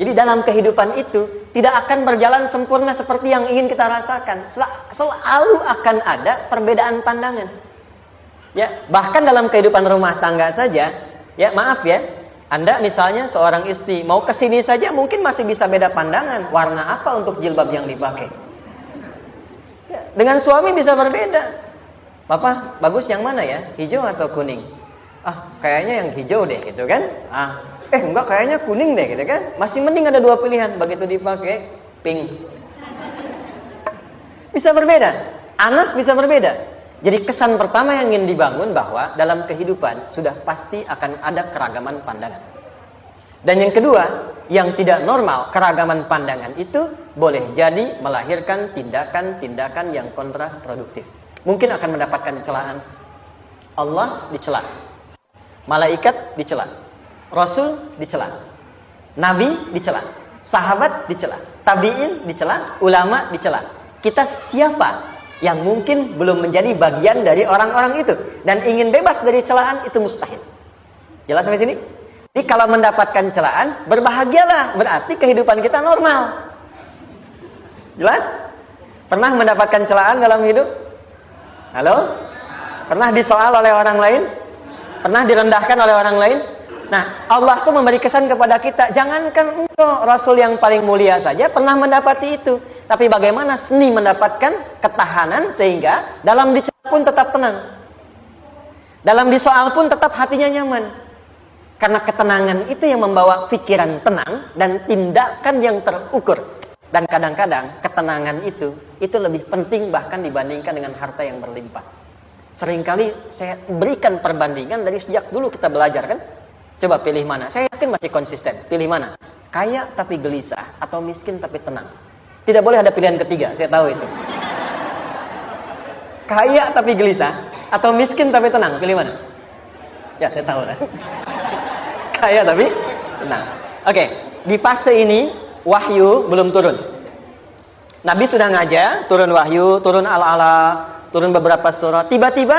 Jadi dalam kehidupan itu tidak akan berjalan sempurna seperti yang ingin kita rasakan. Selalu akan ada perbedaan pandangan. Ya, bahkan dalam kehidupan rumah tangga saja, ya maaf ya, Anda misalnya seorang istri mau ke sini saja mungkin masih bisa beda pandangan. Warna apa untuk jilbab yang dipakai? Ya, dengan suami bisa berbeda. Papa, bagus yang mana ya? Hijau atau kuning? Ah, kayaknya yang hijau deh gitu kan? Enggak, kayaknya kuning deh gitu kan? Masih mending ada dua pilihan. Begitu dipakai pink. Bisa berbeda. Anak bisa berbeda. Jadi kesan pertama yang ingin dibangun bahwa dalam kehidupan sudah pasti akan ada keragaman pandangan. Dan yang kedua, yang tidak normal, keragaman pandangan itu boleh jadi melahirkan tindakan-tindakan yang kontraproduktif. Mungkin akan mendapatkan celaan. Allah dicela, malaikat dicela, Rasul dicela, Nabi dicela, sahabat dicela, tabi'in dicela, ulama dicela. Kita siapa yang mungkin belum menjadi bagian dari orang-orang itu dan ingin bebas dari celaan? Itu mustahil. Jelas sampai sini? Jadi kalau mendapatkan celaan, berbahagialah, berarti kehidupan kita normal. Jelas? Pernah mendapatkan celaan dalam hidup? Halo? Pernah disoal oleh orang lain? Pernah direndahkan oleh orang lain? Nah, Allah tuh memberi kesan kepada kita, jangankan engkau, Rasul yang paling mulia saja pernah mendapati itu. Tapi bagaimana seni mendapatkan ketahanan sehingga dalam dicela pun tetap tenang. Dalam disoal pun tetap hatinya nyaman. Karena ketenangan itu yang membawa pikiran tenang dan tindakan yang terukur. Dan kadang-kadang ketenangan itu lebih penting bahkan dibandingkan dengan harta yang berlimpah. Seringkali saya berikan perbandingan dari sejak dulu kita belajar kan. Coba pilih mana? Saya yakin masih konsisten. Pilih mana? Kaya tapi gelisah atau miskin tapi tenang? Tidak boleh ada pilihan ketiga, saya tahu itu. Kaya tapi gelisah atau miskin tapi tenang? Pilih mana? Ya, saya tahu lah. Kaya tapi tenang. Oke, di fase ini wahyu belum turun. Nabi sudah ngajar, turun wahyu, turun al-ala, turun beberapa surah. Tiba-tiba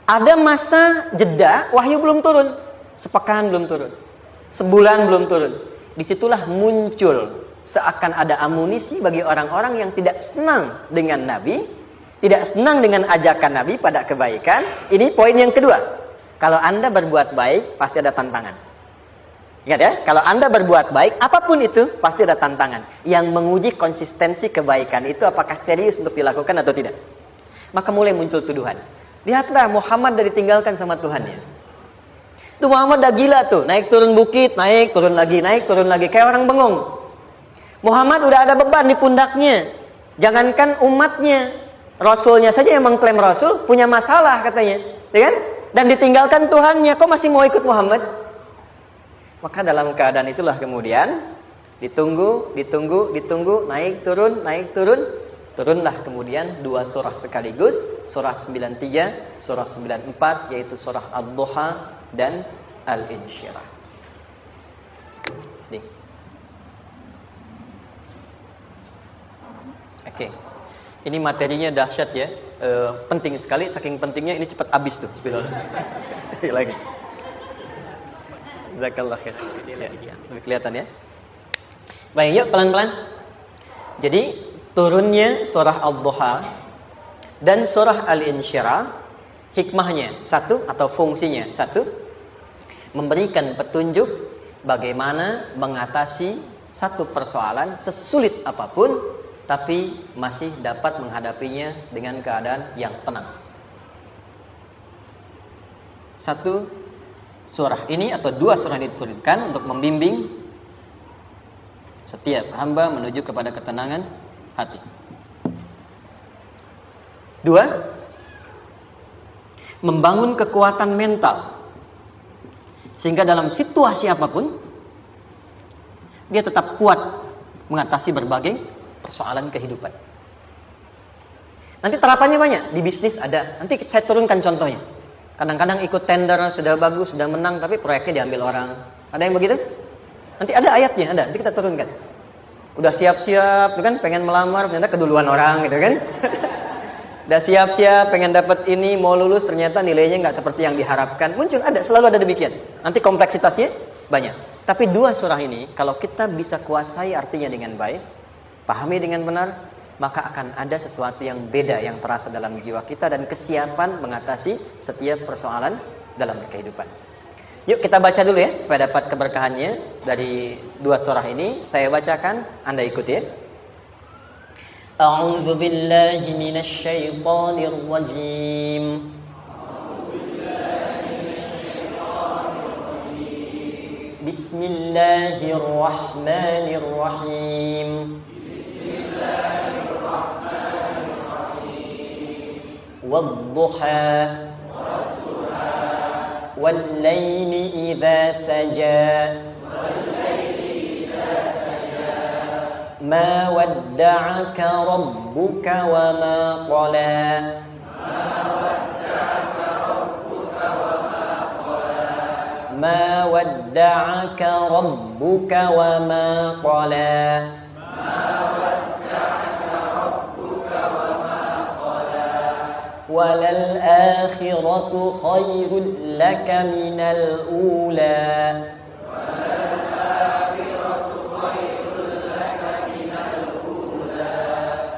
ada masa jeda, wahyu belum turun. Sepekan belum turun, sebulan belum turun. Disitulah muncul seakan ada amunisi bagi orang-orang yang tidak senang dengan Nabi, tidak senang dengan ajakan Nabi pada kebaikan. Ini poin yang kedua. Kalau Anda berbuat baik, pasti ada tantangan. Ingat ya, kalau Anda berbuat baik, apapun itu, pasti ada tantangan. Yang menguji konsistensi kebaikan itu apakah serius untuk dilakukan atau tidak. Maka mulai muncul tuduhan. Lihatlah Muhammad dari ditinggalkan sama Tuhannya. Itu Muhammad udah gila tuh, naik turun bukit, naik turun lagi, kayak orang bengong. Muhammad udah ada beban di pundaknya. Jangankan umatnya, Rasulnya saja yang mengklaim Rasul punya masalah katanya, ya kan? Dan ditinggalkan Tuhannya, kok masih mau ikut Muhammad? Maka dalam keadaan itulah kemudian ditunggu, naik turun, turunlah kemudian dua surah sekaligus, surah 93, surah 94, yaitu surah Ad-Duha dan Al-Insyirah. Nih. Oke. Ini materinya dahsyat ya. Penting sekali, saking pentingnya ini cepat habis tuh. Sekali lagi. Jazakallah khair. Ya, lebih kelihatan ya. Baik, yuk pelan-pelan. Jadi turunnya surah Ad-Duha dan surah Al-Insyirah, hikmahnya satu atau fungsinya satu, memberikan petunjuk bagaimana mengatasi satu persoalan sesulit apapun, tapi masih dapat menghadapinya dengan keadaan yang tenang. Satu surah ini atau dua surah ini diturunkan untuk membimbing setiap hamba menuju kepada ketenangan hati. Dua, membangun kekuatan mental sehingga dalam situasi apapun dia tetap kuat mengatasi berbagai persoalan kehidupan. Nanti terapannya banyak, di bisnis ada. Nanti saya turunkan contohnya. Kadang-kadang ikut tender, sudah bagus, sudah menang, tapi proyeknya diambil orang. Ada yang begitu? Nanti ada ayatnya, ada. Nanti kita turunkan. Udah siap-siap, kan pengen melamar, ternyata keduluan orang, gitu kan? Udah siap-siap, pengen dapat ini, mau lulus, ternyata nilainya nggak seperti yang diharapkan. Muncul, ada, selalu ada demikian. Nanti kompleksitasnya banyak. Tapi dua surah ini kalau kita bisa kuasai artinya dengan baik, pahami dengan benar, maka akan ada sesuatu yang beda yang terasa dalam jiwa kita dan kesiapan mengatasi setiap persoalan dalam kehidupan. Yuk kita baca dulu ya supaya dapat keberkahannya dari dua surah ini. Saya bacakan, Anda ikuti ya. A'udzu billahi minasy syaithanir rajim. Bismillahirrahmanirrahim. Wadduha والليل إذا سجى ما ودعك ربك وما قلى ما ودعك ربك وما قلى وللآخرة خير لك من الأولى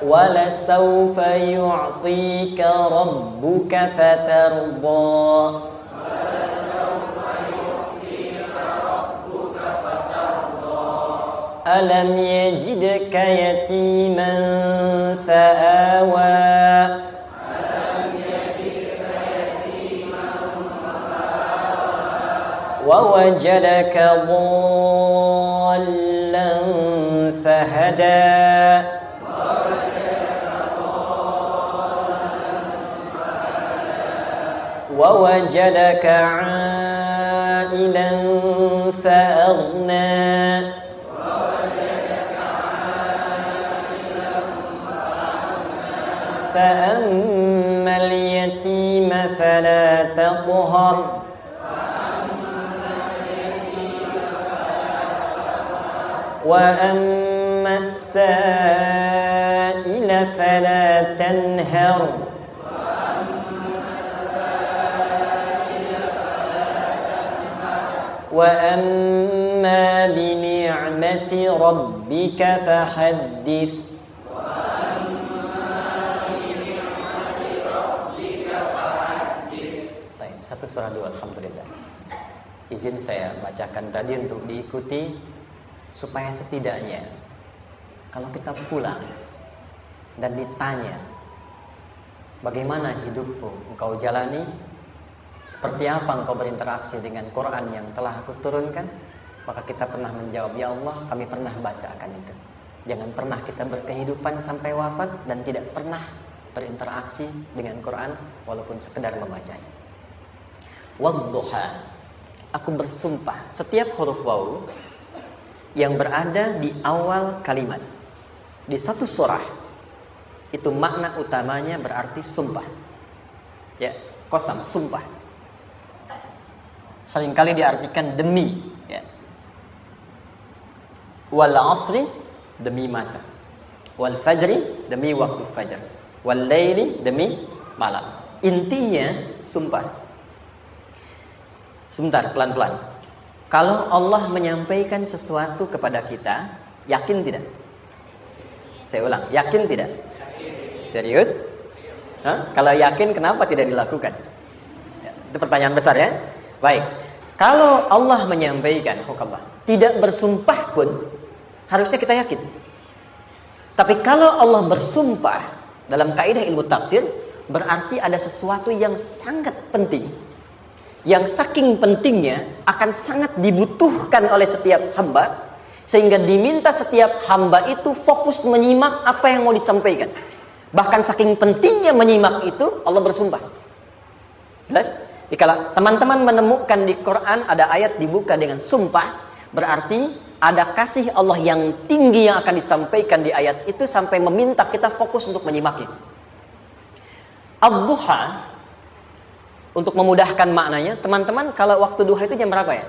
ولسوف يعطيك ربك فترضى ألم يجدك يتيما فآوى ووجدك ضالا فهدى ووجدك عائلا فأغنى فأما اليتيم فلا تقهر وأما السائل فلا تنهر وأما بنعمة ربك فحدث. Baik, satu surah dua, alhamdulillah. Izin saya bacakan tadi untuk diikuti supaya setidaknya kalau kita pulang dan ditanya bagaimana hidupmu engkau jalani, seperti apa engkau berinteraksi dengan Quran yang telah aku turunkan, maka kita pernah menjawab, ya Allah kami pernah bacakan itu. Jangan pernah kita berkehidupan sampai wafat dan tidak pernah berinteraksi dengan Quran walaupun sekedar membacanya. Wadduha, aku bersumpah, setiap huruf waw yang berada di awal kalimat di satu surah itu makna utamanya berarti sumpah. Ya, qasam, sumpah. Seringkali diartikan demi, ya. Wal asri, demi masa. Wal fajri, demi waktu fajar. Wal laili, demi malam. Intinya sumpah. Sebentar, pelan-pelan. Kalau Allah menyampaikan sesuatu kepada kita, yakin tidak? Saya ulang, yakin tidak? Serius? Hah? Kalau yakin, kenapa tidak dilakukan? Ya, itu pertanyaan besar ya. Baik, kalau Allah menyampaikan hukumah, tidak bersumpah pun harusnya kita yakin. Tapi kalau Allah bersumpah dalam kaidah ilmu tafsir, berarti ada sesuatu yang sangat penting, yang saking pentingnya akan sangat dibutuhkan oleh setiap hamba, sehingga diminta setiap hamba itu fokus menyimak apa yang mau disampaikan. Bahkan saking pentingnya menyimak itu, Allah bersumpah. Jelas? Kalau teman-teman menemukan di Quran ada ayat dibuka dengan sumpah, berarti ada kasih Allah yang tinggi yang akan disampaikan di ayat itu sampai meminta kita fokus untuk menyimaknya. Ad-duha, untuk memudahkan maknanya, teman-teman kalau waktu duha itu jam berapa ya?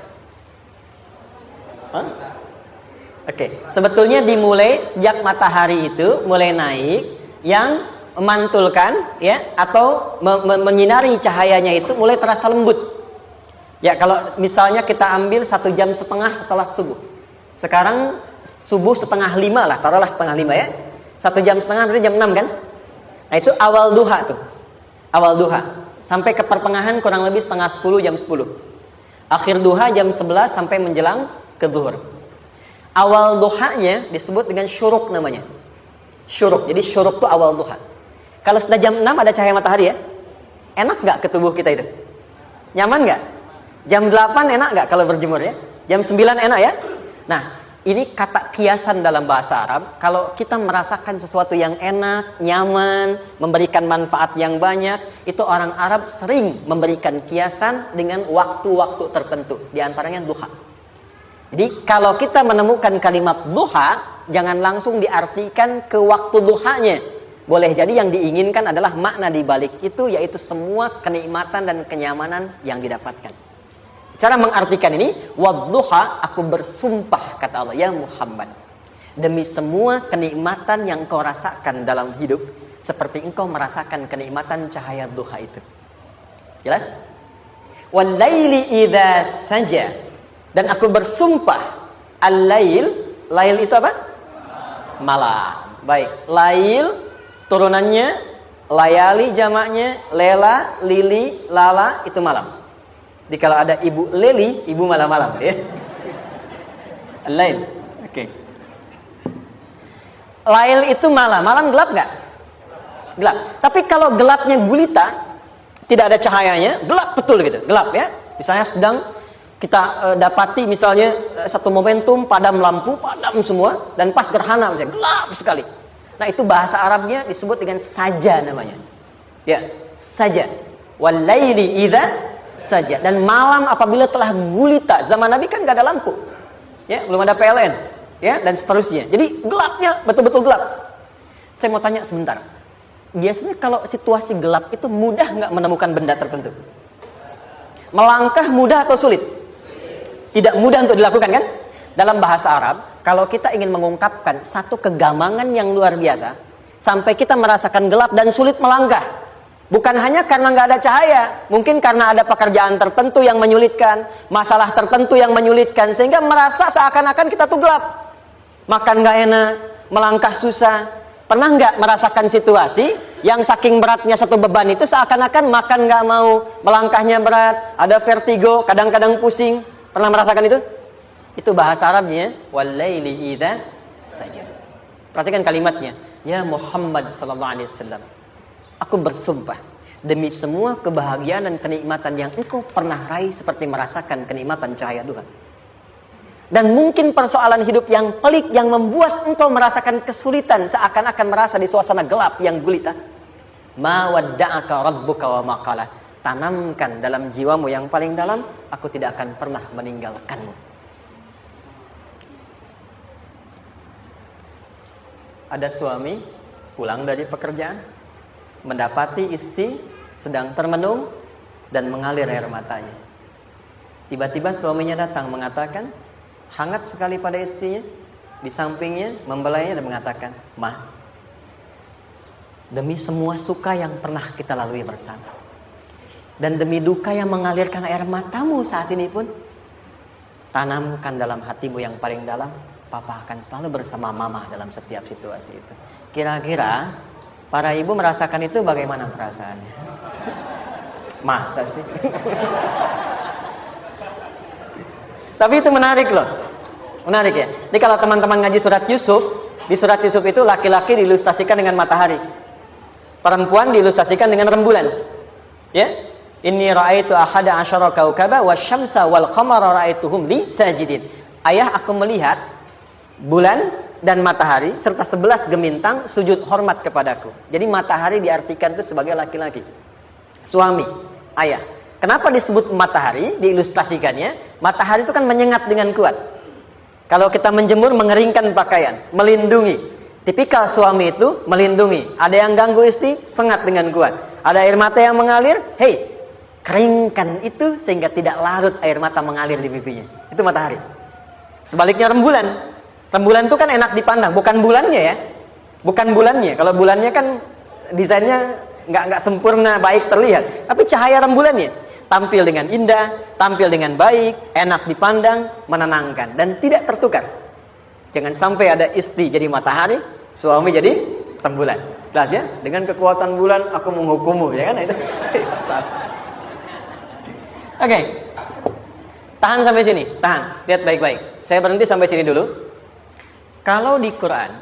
Oke, sebetulnya dimulai sejak matahari itu mulai naik, yang memantulkan ya atau menyinari cahayanya itu mulai terasa lembut. Ya, kalau misalnya kita ambil 1,5 jam setelah subuh. Sekarang subuh 4:30 lah, taruhlah 4:30 ya. 1,5 jam berarti jam 6 kan? Nah, itu awal duha tuh. Awal duha. Sampai ke pertengahan kurang lebih 9:30, jam 10. Akhir duha jam 11 sampai menjelang ke zuhur. Awal duhanya disebut dengan syuruk namanya. Syuruk. Jadi syuruk itu awal duha. Kalau sudah jam 6 ada cahaya matahari ya. Enak nggak ke tubuh kita itu? Nyaman nggak? Jam 8 enak nggak kalau berjemur ya? Jam 9 enak ya? Nah, ini kata kiasan dalam bahasa Arab. Kalau kita merasakan sesuatu yang enak, nyaman, memberikan manfaat yang banyak, itu orang Arab sering memberikan kiasan dengan waktu-waktu tertentu. Di antaranya duha. Jadi kalau kita menemukan kalimat duha, jangan langsung diartikan ke waktu duhanya. Boleh jadi yang diinginkan adalah makna di balik itu, yaitu semua kenikmatan dan kenyamanan yang didapatkan. Cara mengartikan ini, wadduha, aku bersumpah, kata Allah, ya Muhammad, demi semua kenikmatan yang kau rasakan dalam hidup, seperti engkau merasakan kenikmatan cahaya duha itu. Jelas? Wal-laili idza saja, dan aku bersumpah, al-lail, lail itu apa? Malam. Baik, lail turunannya, layali jamaknya, lela, lili, lala, itu malam. Jadi kalau ada ibu leli, ibu malam-malam ya. Lail. Oke. Lail itu malam. Malam gelap nggak? Gelap. Tapi kalau gelapnya gulita, tidak ada cahayanya, gelap betul gitu. Gelap ya. Misalnya sedang kita dapati misalnya satu momentum padam lampu, padam semua, dan pas gerhana misalnya gelap sekali. Nah, itu bahasa Arabnya disebut dengan saja namanya. Ya, saja. Wal laili idza saja. Dan malam apabila telah gulita. Zaman Nabi kan gak ada lampu ya, belum ada PLN ya, dan seterusnya. Jadi gelapnya betul-betul gelap. Saya mau tanya sebentar, biasanya kalau situasi gelap itu mudah nggak menemukan benda tertentu? Melangkah mudah atau sulit? Tidak mudah untuk dilakukan kan? Dalam bahasa Arab, kalau kita ingin mengungkapkan satu kegamangan yang luar biasa, sampai kita merasakan gelap dan sulit melangkah, bukan hanya karena nggak ada cahaya, mungkin karena ada pekerjaan tertentu yang menyulitkan, masalah tertentu yang menyulitkan, sehingga merasa seakan-akan kita tuh gelap. Makan nggak enak, melangkah susah. Pernah nggak merasakan situasi yang saking beratnya satu beban itu seakan-akan makan nggak mau, melangkahnya berat, ada vertigo, kadang-kadang pusing. Pernah merasakan itu? Itu bahasa Arabnya, wal-laili idza saja. Perhatikan kalimatnya, ya Muhammad sallallahu alaihi wasallam, aku bersumpah demi semua kebahagiaan dan kenikmatan yang engkau pernah raih, seperti merasakan kenikmatan cahaya duha. Dan mungkin persoalan hidup yang pelik yang membuat engkau merasakan kesulitan, seakan-akan merasa di suasana gelap yang gulita. Ma wadda'aka rabbuka wa ma qala. Tanamkan dalam jiwamu yang paling dalam, aku tidak akan pernah meninggalkanmu. Ada suami pulang dari pekerjaan, mendapati istri sedang termenung dan mengalir air matanya. Tiba-tiba suaminya datang mengatakan, hangat sekali pada istrinya, di sampingnya membelainya dan mengatakan, "Ma, demi semua suka yang pernah kita lalui bersama, dan demi duka yang mengalirkan air matamu saat ini pun, tanamkan dalam hatimu yang paling dalam, Papa akan selalu bersama Mama dalam setiap situasi itu." Kira-kira para ibu merasakan itu bagaimana perasaannya? Masa sih? Tapi itu menarik loh. Menarik ya. Jadi kalau teman-teman ngaji surat Yusuf, di surat Yusuf itu laki-laki diilustrasikan dengan matahari, perempuan diilustrasikan dengan rembulan. Ya. Inni ra'aitu ahada asyara kaukaba wasyamsa wal qamara ra'aituhum li sajidin. Ayah, aku melihat bulan dan matahari serta 11 gemintang sujud hormat kepadaku. Jadi matahari diartikan itu sebagai laki-laki, suami, ayah. Kenapa disebut matahari? Diilustrasikannya, matahari itu kan menyengat dengan kuat. Kalau kita menjemur, mengeringkan pakaian, melindungi. Tipikal suami itu melindungi. Ada yang ganggu istri, sengat dengan kuat. Ada air mata yang mengalir, hei, keringkan itu sehingga tidak larut air mata mengalir di pipinya. Itu matahari. Sebaliknya rembulan. Rembulan itu kan enak dipandang, bukan bulannya ya. Bukan bulannya. Kalau bulannya kan desainnya nggak sempurna, baik terlihat. Tapi cahaya rembulannya. tampil dengan indah, tampil dengan baik, enak dipandang, menenangkan, dan tidak tertukar. Jangan sampai ada istri jadi matahari, suami jadi rembulan. Jelas ya? Dengan kekuatan bulan aku menghukummu, ya kan? Itu. Oke. Tahan sampai sini, tahan. Lihat baik-baik. Saya berhenti sampai sini dulu. Kalau di Quran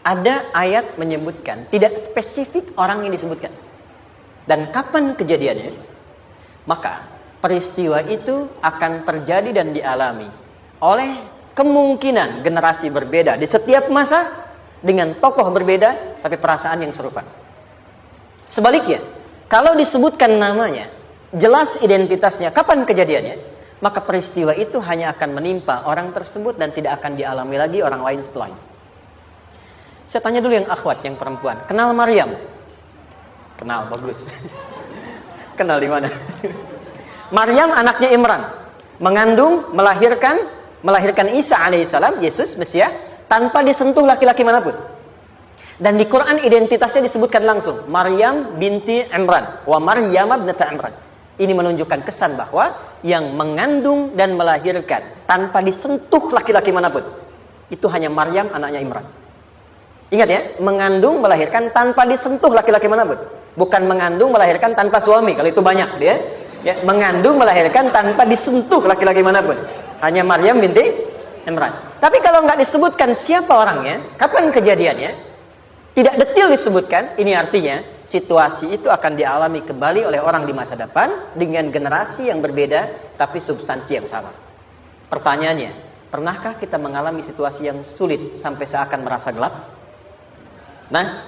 ada ayat menyebutkan, tidak spesifik orang yang disebutkan dan kapan kejadiannya, maka peristiwa itu akan terjadi dan dialami oleh kemungkinan generasi berbeda di setiap masa dengan tokoh berbeda tapi perasaan yang serupa. Sebaliknya, kalau disebutkan namanya, jelas identitasnya, kapan kejadiannya, maka peristiwa itu hanya akan menimpa orang tersebut dan tidak akan dialami lagi orang lain setelahnya. Saya tanya dulu yang akhwat, yang perempuan. Kenal Maryam? Kenal, bagus. Kenal di mana? Maryam anaknya Imran. Mengandung, melahirkan Isa alaihissalam, Yesus, Mesias, tanpa disentuh laki-laki manapun. Dan di Quran identitasnya disebutkan langsung. Maryam binti Imran. Wa Maryam ibnata Imran. Ini menunjukkan kesan bahwa yang mengandung dan melahirkan tanpa disentuh laki-laki manapun, itu hanya Maryam anaknya Imran. Ingat ya, mengandung melahirkan tanpa disentuh laki-laki manapun. Bukan mengandung melahirkan tanpa suami, kalau itu banyak dia. Ya, mengandung melahirkan tanpa disentuh laki-laki manapun. Hanya Maryam binti Imran. Tapi kalau nggak disebutkan siapa orangnya, kapan kejadiannya, tidak detail disebutkan, ini artinya situasi itu akan dialami kembali oleh orang di masa depan dengan generasi yang berbeda tapi substansi yang sama. Pertanyaannya, pernahkah kita mengalami situasi yang sulit sampai seakan merasa gelap? Nah,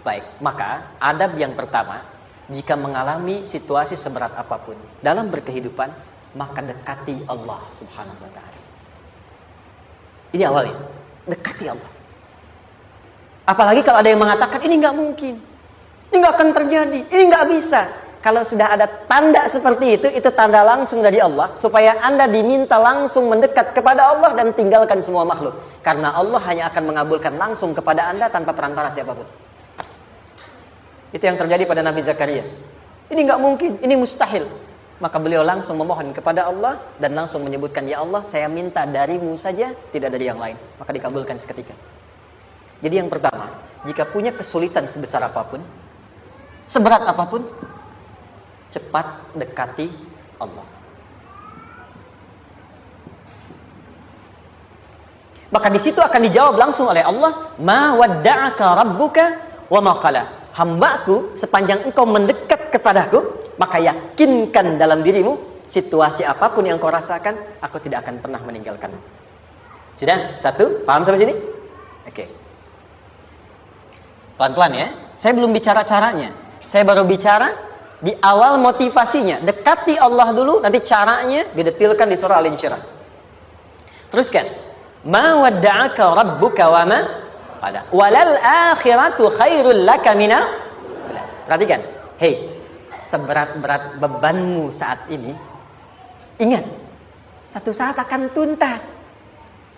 baik, maka adab yang pertama, jika mengalami situasi seberat apapun dalam berkehidupan, maka dekati Allah Subhanahu wa ta'ala. Ini awalnya, dekati Allah. Apalagi kalau ada yang mengatakan ini nggak mungkin, ini nggak akan terjadi, ini nggak bisa. Kalau sudah ada tanda seperti itu tanda langsung dari Allah supaya Anda diminta langsung mendekat kepada Allah dan tinggalkan semua makhluk. Karena Allah hanya akan mengabulkan langsung kepada Anda tanpa perantara siapapun. Itu yang terjadi pada Nabi Zakaria. Ini nggak mungkin, ini mustahil. Maka beliau langsung memohon kepada Allah dan langsung menyebutkan, ya Allah, saya minta darimu saja, tidak dari yang lain. Maka dikabulkan seketika. Jadi yang pertama, jika punya kesulitan sebesar apapun, seberat apapun, cepat dekati Allah. Maka di situ akan dijawab langsung oleh Allah, ma wadda'aka rabbuka wa ma qala. Hambaku, sepanjang engkau mendekat kepadaku, maka yakinkan dalam dirimu, situasi apapun yang kau rasakan, aku tidak akan pernah meninggalkanmu. Sudah? Satu? Paham sampai sini? Oke. Pelan-pelan ya. Saya belum bicara caranya. Saya baru bicara di awal motivasinya. Dekati Allah dulu, nanti caranya didetilkan di surah Al-Insyirah. Teruskan. Ma wadda'aka rabbuka wa ma qala. Walal akhiratu khairul laka minal. Perhatikan. Hei, seberat-berat bebanmu saat ini, ingat, satu saat akan tuntas.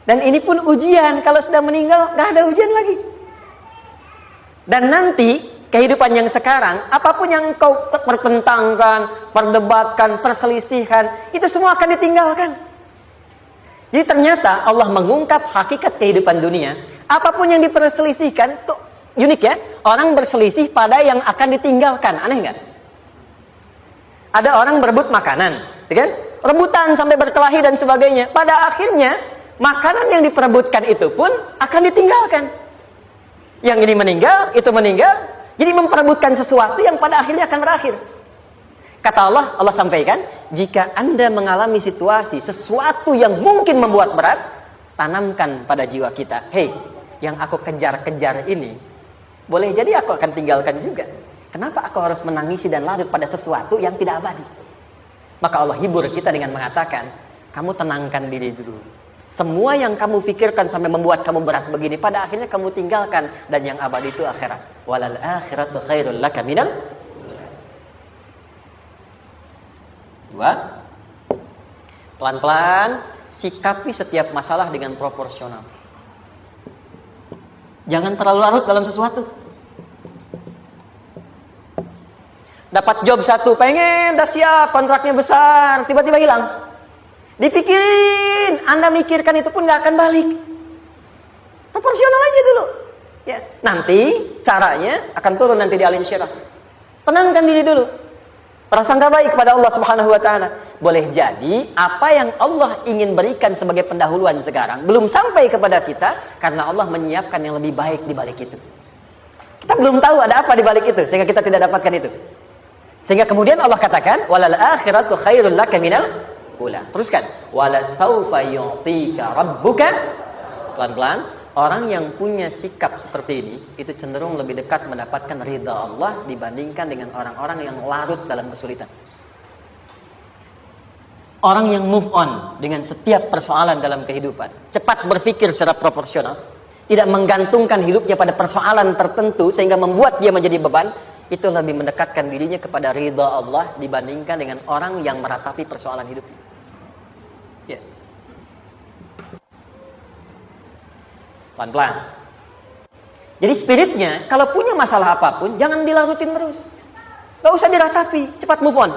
Dan ini pun ujian. Kalau sudah meninggal, gak ada ujian lagi. Dan nanti kehidupan yang sekarang, apapun yang kau pertentangkan, perdebatkan, perselisihkan, itu semua akan ditinggalkan. Jadi ternyata Allah mengungkap hakikat kehidupan dunia. Apapun yang diperselisihkan, tuh unik ya. Orang berselisih pada yang akan ditinggalkan. Aneh nggak? Ada orang berebut makanan, ya kan? Rebutan sampai berkelahi dan sebagainya. Pada akhirnya, makanan yang diperebutkan itu pun akan ditinggalkan. Yang ini meninggal, itu meninggal. Jadi memperebutkan sesuatu yang pada akhirnya akan berakhir. Kata Allah, Allah sampaikan, jika Anda mengalami situasi, sesuatu yang mungkin membuat berat, tanamkan pada jiwa kita, hei, yang aku kejar-kejar ini, boleh jadi aku akan tinggalkan juga. Kenapa aku harus menangisi dan larut pada sesuatu yang tidak abadi? Maka Allah hibur kita dengan mengatakan, kamu tenangkan diri dulu. Semua yang kamu pikirkan sampai membuat kamu berat begini, pada akhirnya kamu tinggalkan. Dan yang abadi itu akhirat. Walal akhiratu khairul laka minal. Dua, pelan-pelan sikapi setiap masalah dengan proporsional. Jangan terlalu larut dalam sesuatu. Dapat job satu, pengen, dah siap, kontraknya besar, tiba-tiba hilang. Dipikirin, Anda mikirkan itu pun nggak akan balik. Proporsional aja dulu. Ya, nanti caranya akan turun nanti di alim syirah. Tenangkan diri dulu. Prasangka baik kepada Allah Subhanahu wa taala. Boleh jadi apa yang Allah ingin berikan sebagai pendahuluan sekarang belum sampai kepada kita karena Allah menyiapkan yang lebih baik di balik itu. Kita belum tahu ada apa di balik itu sehingga kita tidak dapatkan itu. Sehingga kemudian Allah katakan walal akhiratu khairul laka minal ula. Teruskan wala saufa yu'tika rabbuka. Pelan-pelan. Orang yang punya sikap seperti ini itu cenderung lebih dekat mendapatkan ridha Allah dibandingkan dengan orang-orang yang larut dalam kesulitan. Orang yang move on dengan setiap persoalan dalam kehidupan, cepat berpikir secara proporsional, tidak menggantungkan hidupnya pada persoalan tertentu sehingga membuat dia menjadi beban, itu lebih mendekatkan dirinya kepada ridha Allah dibandingkan dengan orang yang meratapi persoalan hidupnya. Ya. Pelan-pelan. Jadi spiritnya, kalau punya masalah apapun, jangan dilarutin terus. Gak usah diratapi, cepat move on.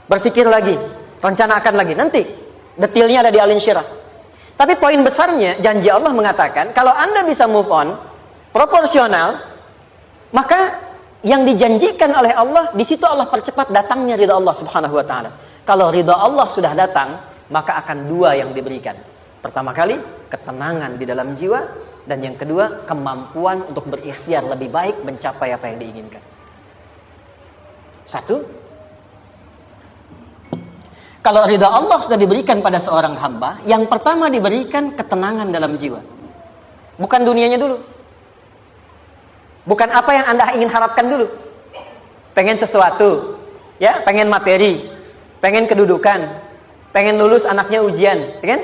Berpikir lagi, rencanakan lagi. Nanti, detailnya ada di Al Insyirah. Tapi poin besarnya, janji Allah mengatakan, kalau Anda bisa move on, proporsional, maka yang dijanjikan oleh Allah, di situ Allah percepat datangnya ridha Allah Subhanahu wa taala. Kalau ridha Allah sudah datang, maka akan dua yang diberikan. Pertama kali, ketenangan di dalam jiwa. Dan yang kedua, kemampuan untuk berikhtiar lebih baik mencapai apa yang diinginkan. Satu, kalau ridha Allah sudah diberikan pada seorang hamba, yang pertama diberikan ketenangan dalam jiwa. Bukan dunianya dulu. Bukan apa yang Anda ingin harapkan dulu. Pengen sesuatu, ya, pengen materi, pengen kedudukan, pengen lulus anaknya ujian, ya kan?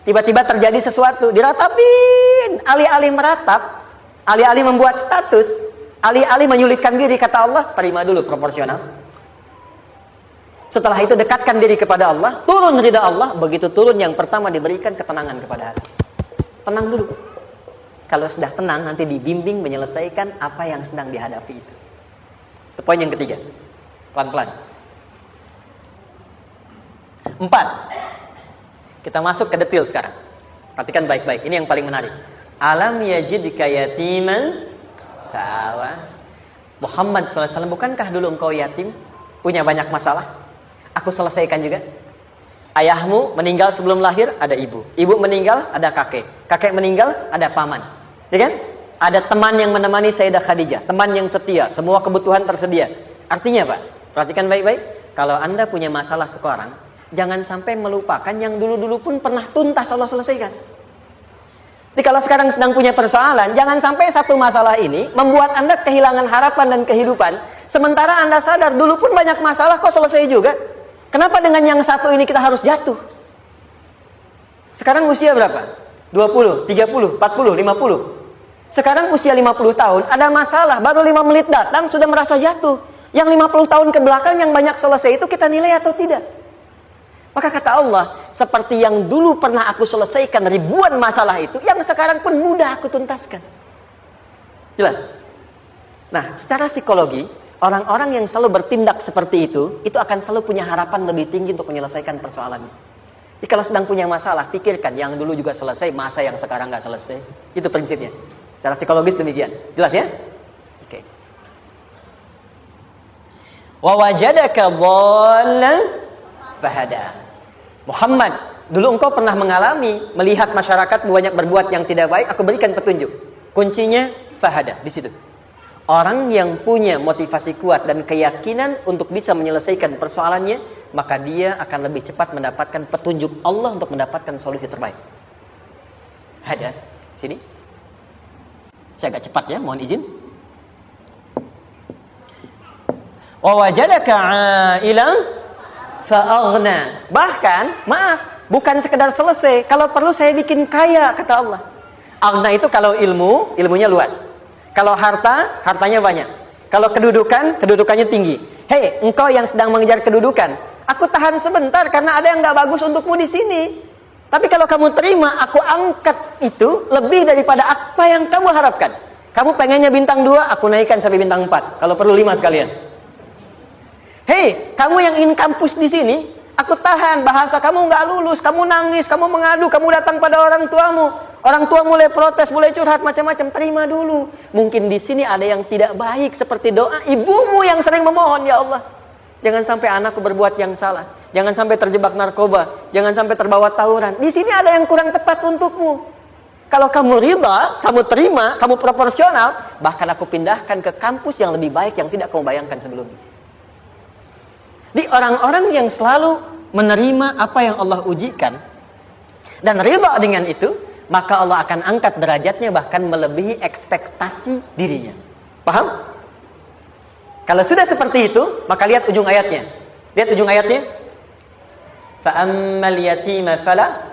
Tiba-tiba terjadi sesuatu, diratapin. Alih-alih meratap, alih-alih membuat status, alih-alih menyulitkan diri, kata Allah, terima dulu proporsional. Setelah itu dekatkan diri kepada Allah, turun ridha Allah. Begitu turun, yang pertama diberikan ketenangan kepada hati. Tenang dulu. Kalau sudah tenang, nanti dibimbing menyelesaikan apa yang sedang dihadapi itu. Itu poin yang ketiga. Pelan-pelan. 4. Kita masuk ke detail sekarang. Perhatikan baik-baik. Ini yang paling menarik. Alam yajidka yatiman fa'awa. Muhammad SAW, bukankah dulu engkau yatim? Punya banyak masalah? Aku selesaikan juga. Ayahmu meninggal sebelum lahir, ada ibu. Ibu meninggal, ada kakek. Kakek meninggal, ada paman. Ya kan? Ada teman yang menemani Sayyidah Khadijah. Teman yang setia. Semua kebutuhan tersedia. Artinya apa? Perhatikan baik-baik. Kalau Anda punya masalah sekarang, jangan sampai melupakan yang dulu-dulu pun pernah tuntas Allah selesaikan. Jadi kalau sekarang sedang punya persoalan, jangan sampai satu masalah ini membuat Anda kehilangan harapan dan kehidupan. Sementara Anda sadar dulu pun banyak masalah kok selesai juga. Kenapa dengan yang satu ini kita harus jatuh? Sekarang usia berapa? 20, 30, 40, 50. Sekarang usia 50 tahun, ada masalah, baru 5 menit datang sudah merasa jatuh. Yang 50 tahun ke belakang yang banyak selesai itu kita nilai atau tidak? Maka kata Allah, seperti yang dulu pernah aku selesaikan ribuan masalah itu, yang sekarang pun mudah aku tuntaskan. Jelas? Nah, secara psikologi, orang-orang yang selalu bertindak seperti itu akan selalu punya harapan lebih tinggi untuk menyelesaikan persoalannya. Jadi kalau sedang punya masalah, pikirkan yang dulu juga selesai, masa yang sekarang nggak selesai. Itu prinsipnya. Secara psikologis demikian. Jelas ya? Oke. Wa wajadaka dhallan fahada. Muhammad, dulu engkau pernah mengalami melihat masyarakat banyak berbuat yang tidak baik, aku berikan petunjuk. Kuncinya fahada di situ. Orang yang punya motivasi kuat dan keyakinan untuk bisa menyelesaikan persoalannya, maka dia akan lebih cepat mendapatkan petunjuk Allah untuk mendapatkan solusi terbaik. Ada sini. Saya agak cepat ya, mohon izin. Wa wajadaka 'ailan fa'aghna. Bahkan, maaf, bukan sekedar selesai. Kalau perlu saya bikin kaya, kata Allah. Aghna itu kalau ilmu, ilmunya luas. Kalau harta, hartanya banyak. Kalau kedudukan, kedudukannya tinggi. Hei, engkau yang sedang mengejar kedudukan, aku tahan sebentar karena ada yang gak bagus untukmu di sini. Tapi kalau kamu terima, aku angkat itu lebih daripada apa yang kamu harapkan. Kamu pengennya bintang 2, aku naikkan sampai bintang 4. Kalau perlu 5 sekalian. Hei, kamu yang ingin kampus di sini, aku tahan. Bahasa kamu nggak lulus, kamu nangis, kamu mengadu, kamu datang pada orang tuamu. Orang tua mulai protes, mulai curhat macam-macam. Terima dulu. Mungkin di sini ada yang tidak baik seperti doa ibumu yang sering memohon, ya Allah, jangan sampai anakku berbuat yang salah. Jangan sampai terjebak narkoba. Jangan sampai terbawa tawuran. Di sini ada yang kurang tepat untukmu. Kalau kamu riba, kamu terima, kamu proporsional, bahkan aku pindahkan ke kampus yang lebih baik yang tidak kamu bayangkan sebelumnya. Di orang-orang yang selalu menerima apa yang Allah ujikan dan riba dengan itu, maka Allah akan angkat derajatnya bahkan melebihi ekspektasi dirinya. Paham? Kalau sudah seperti itu, maka lihat ujung ayatnya. Lihat ujung ayatnya. Fa'ammal yatima fala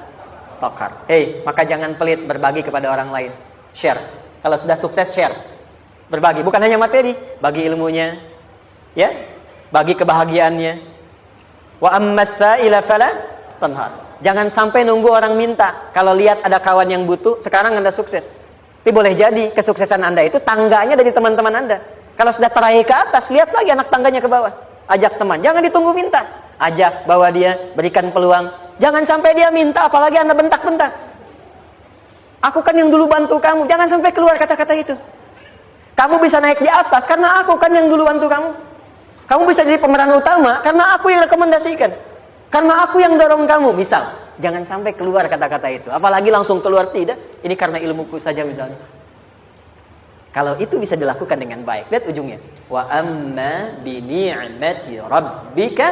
taqhar. Hei, maka jangan pelit berbagi kepada orang lain. Share. Kalau sudah sukses, share. Berbagi, bukan hanya materi, bagi ilmunya, ya, bagi kebahagiaannya. Wa ammas sa'ila fala tanhar. Jangan sampai nunggu orang minta. Kalau lihat ada kawan yang butuh, sekarang Anda sukses. Tapi boleh jadi kesuksesan Anda itu tangganya dari teman-teman Anda. Kalau sudah teraih ke atas, lihat lagi anak tangganya ke bawah. Ajak teman, jangan ditunggu minta. Ajak, bawa dia, berikan peluang. Jangan sampai dia minta, apalagi Anda bentak-bentak. Aku kan yang dulu bantu kamu. Jangan sampai keluar kata-kata itu. Kamu bisa naik di atas karena aku kan yang dulu bantu kamu. Kamu bisa jadi pemeran utama karena aku yang rekomendasikan. Karena aku yang dorong kamu. Misal, jangan sampai keluar kata-kata itu. Apalagi langsung keluar, tidak. Ini karena ilmuku saja misalnya. Kalau itu bisa dilakukan dengan baik. Lihat ujungnya. Wa amma bi ni'mati rabbika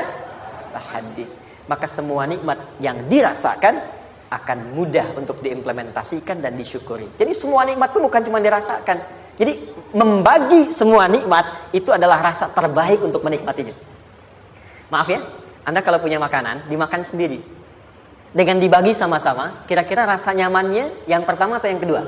hadith. Maka semua nikmat yang dirasakan akan mudah untuk diimplementasikan dan disyukuri. Jadi semua nikmat itu bukan cuma dirasakan. Jadi membagi semua nikmat itu adalah rasa terbaik untuk menikmatinya. Maaf ya, Anda kalau punya makanan dimakan sendiri. Dengan dibagi sama-sama, kira-kira rasa nyamannya yang pertama atau yang kedua?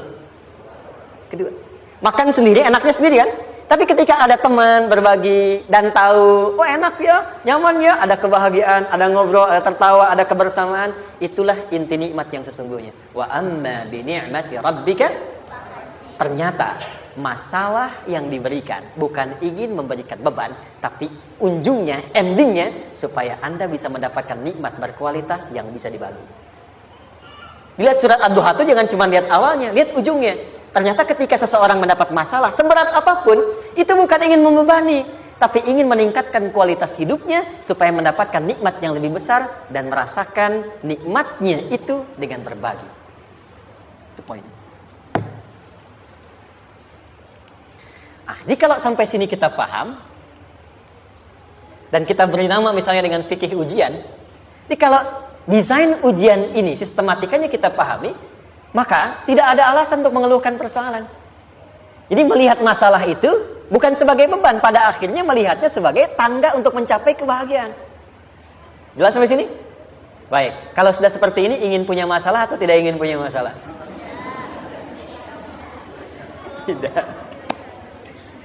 Kedua. Makan sendiri, enaknya sendiri kan? Tapi ketika ada teman berbagi dan tahu, oh enak ya, nyaman ya, ada kebahagiaan, ada ngobrol, ada tertawa, ada kebersamaan, itulah inti nikmat yang sesungguhnya. Wa amma bi ni'mati rabbika. Ternyata masalah yang diberikan bukan ingin memberikan beban, tapi ujungnya, endingnya supaya Anda bisa mendapatkan nikmat berkualitas yang bisa dibagi. Lihat surat Ad-Duha itu jangan cuma lihat awalnya, lihat ujungnya. Ternyata ketika seseorang mendapat masalah, seberat apapun, itu bukan ingin membebani, tapi ingin meningkatkan kualitas hidupnya supaya mendapatkan nikmat yang lebih besar dan merasakan nikmatnya itu dengan berbagi. Itu poin. Jadi kalau sampai sini kita paham, dan kita beri nama misalnya dengan fikih ujian, jadi kalau desain ujian ini sistematikanya kita pahami, maka tidak ada alasan untuk mengeluhkan persoalan. Jadi melihat masalah itu bukan sebagai beban, pada akhirnya melihatnya sebagai tangga untuk mencapai kebahagiaan. Jelas sampai sini? Baik, kalau sudah seperti ini, ingin punya masalah atau tidak ingin punya masalah? Tidak.